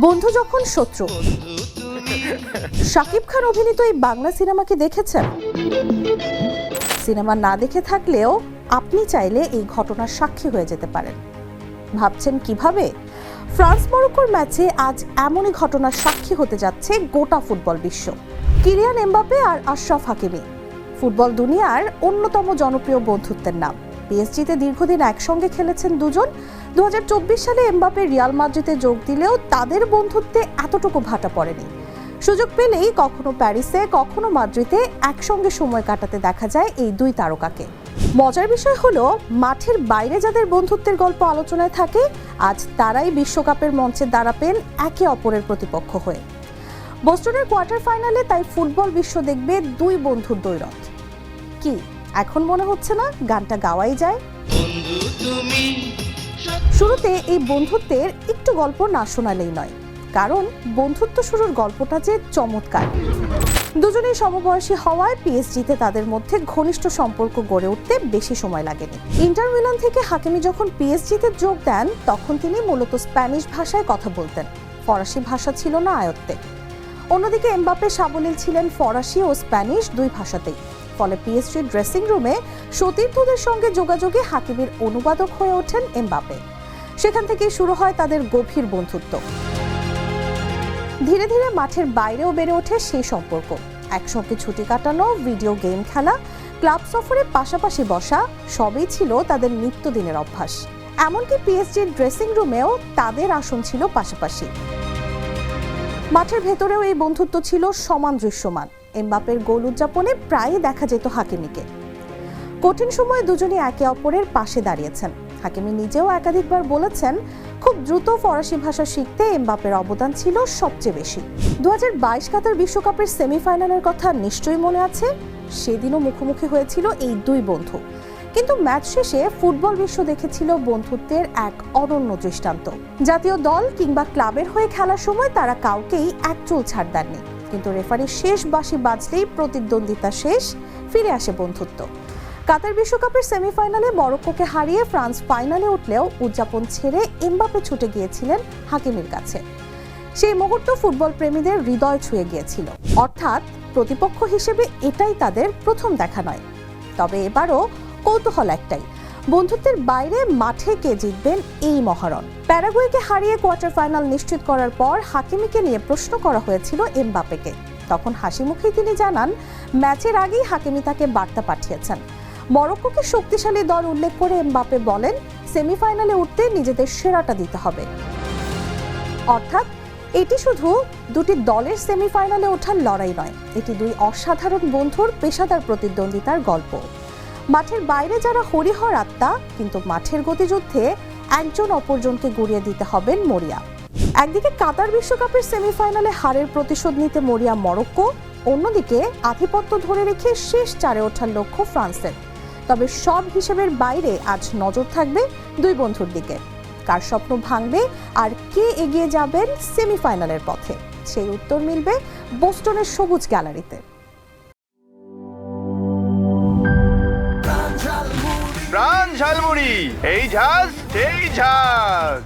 বন্ধু যখন শত্রু। শাকিব খান অভিনীত এই বাংলা সিনেমাকে দেখেছেন? সিনেমা না দেখে থাকলেও আপনি চাইলে এই ঘটনার সাক্ষী হয়ে যেতে পারেন। ভাবছেন কিভাবে? ফ্রান্স মরক্কোর ম্যাচে আজ এমনই ঘটনার সাক্ষী হতে যাচ্ছে গোটা ফুটবল বিশ্ব। কিলিয়ান এমবাপে আর আশরাফ হাকিমি ফুটবল দুনিয়ার অন্যতম জনপ্রিয় বন্ধুত্বের নাম। পিএসজিতে দীর্ঘদিন একসঙ্গে খেলেছেন দুজন। 2024 সালে এমবাপে রিয়াল মাদ্রিদে যোগ দিলেও তাদের বন্ধুত্বে এতটুকু ভাটা পড়েনি। সুযোগ পেলেই কখনো প্যারিসে কখনো মাদ্রিদে একসঙ্গে সময় কাটাতে দেখা যায় এই দুই তারকাকে। মজার বিষয় হলো, মাঠের বাইরে যাদের বন্ধুত্বের গল্প আলোচনায় থাকে, আজ তারাই বিশ্বকাপের মঞ্চে দাঁড়াবেন একে অপরের প্রতিপক্ষ হয়ে। বোস্টনের কোয়ার্টার ফাইনালে তাই ফুটবল বিশ্ব দেখবে দুই বন্ধুর দ্বৈরথ। কি এখন মনে হচ্ছে না গানটা গাওয়াই যায়? শুরুতে এই বন্ধুত্বের একটু গল্প না শোনালেই নয়, কারণ বন্ধুত্ব শুরুর গল্পটা যে চমৎকার। দুজনেই সমবয়সী হওয়ায় পিএসজিতে তাদের মধ্যে ঘনিষ্ঠ সম্পর্ক গড়ে উঠতে বেশি সময় লাগেনি। ইন্টার মিলান থেকে হাকিমি যখন পিএসজিতে যোগ দেন, তখন তিনি মূলত স্প্যানিশ ভাষায় কথা বলতেন, ফরাসি ভাষা ছিল না আয়ত্তে। অন্যদিকে এমবাপে সাবলীল ছিলেন ফরাসি ও স্প্যানিশ দুই ভাষাতেই। ফলে পিএসজির ড্রেসিং রুমে সতীর্থদের সঙ্গে যোগাযোগে হাকিমির অনুবাদক হয়ে ওঠেন এমবাপে। সেখান থেকেই শুরু হয় তাদের গভীর বন্ধুত্ব। ধীরে ধীরে মাঠের বাইরেও বেড়ে ওঠে সেই সম্পর্ক। একসঙ্গে ছুটি কাটানো, ভিডিও গেম খেলা, ক্লাব সফরে পাশাপাশি বসা, সবই ছিল তাদের নিত্যদিনের অভ্যাস। এমনকি পিএসজির ড্রেসিং রুমেও তাদের আসন ছিল পাশাপাশি। মাঠের ভেতরেও এই বন্ধুত্ব ছিল সমান দৃশ্যমান। এমবাপের গোল উদযাপনে প্রায়ই দেখা যেত হাকিমিকে। কঠিন সময়ে দুজনই একে অপরের পাশে দাঁড়িয়েছেন। হাকিমি নিজেও একাধিকবার বলেছেন, খুব দ্রুত ফরাসি ভাষা শিখতে এমবাপের অবদান ছিল সবচেয়ে বেশি। 2022 কাতার বিশ্বকাপের সেমিফাইনালের কথা নিশ্চয়ই মনে আছে। সেদিনও মুখোমুখি হয়েছিল এই দুই বন্ধু, কিন্তু ম্যাচ শেষে ফুটবল বিশ্ব দেখেছিল বন্ধুত্বের এক অনন্য দৃষ্টান্ত। জাতীয় দল কিংবা ক্লাবের হয়ে খেলার সময় তারা কাউকেই এক চুল ছাড় দেননি, কিন্তু রেফারির শেষ বাঁশি বাজলেই প্রতিদ্বন্দ্বিতা শেষ, ফিরে আসে বন্ধুত্ব। কাতার বিশ্বকাপের সেমিফাইনালে মরক্কোকে হারিয়ে ফ্রান্স ফাইনালে উঠলেও উদযাপন ছেড়ে এমবাপে ছুটে গিয়েছিলেন হাকিমির কাছে। সেই মুহূর্ত ফুটবল প্রেমীদের হৃদয় ছুঁয়ে গিয়েছিল। অর্থাৎ প্রতিপক্ষ হিসেবে এটাই তাদের প্রথম দেখা নয়। তবে এবারও কৌতূহল একটাই, বন্ধুত্বের বাইরে মাঠে কে জিতবেন এই মহারণ। প্যারাগুয়েকে হারিয়ে কোয়ার্টার ফাইনাল নিশ্চিত করার পর হাকিমিকে নিয়ে প্রশ্ন করা হয়েছিল এমবাপেকে। তখন হাসি মুখেই তিনি জানান, ম্যাচের আগেই হাকিমি তাকে বার্তা পাঠিয়েছেন। মরক্কোকে শক্তিশালী দল উল্লেখ করে এমবাপে বলেন, সেমিফাইনালে উঠতে নিজেদের সেরাটা দিতে হবে। অর্থাৎ এটি শুধু দুটি দলের সেমিফাইনালে ওঠার লড়াই নয়, এটি দুই অসাধারণ বন্ধুর পেশাদার প্রতিদ্বন্দ্বিতার গল্প। মাঠের বাইরে যারা হরিহর আত্মা, কিন্তু মাঠের গতিযুদ্ধে একজন অপরজনকে গুড়িয়ে দিতে হবেন মরিয়া। একদিকে কাতার বিশ্বকাপের সেমিফাইনালে হারের প্রতিশোধ নিতে মরিয়া মরক্কো, অন্যদিকে আধিপত্য ধরে রেখে শেষ চারে ওঠার লক্ষ্য ফ্রান্সের। তবে সব হিসেবের বাইরে আজ নজর থাকবে দুই বন্ধুর দিকে। কার স্বপ্ন ভাঙবে আর কে এগিয়ে যাবেন সেমিফাইনালের পথে, সেই উত্তর মিলবে বোস্টনের সবুজ গ্যালারিতে। প্রাণ ঝালমুড়ি, এই ঝাঁজ সেই ঝাঁজ।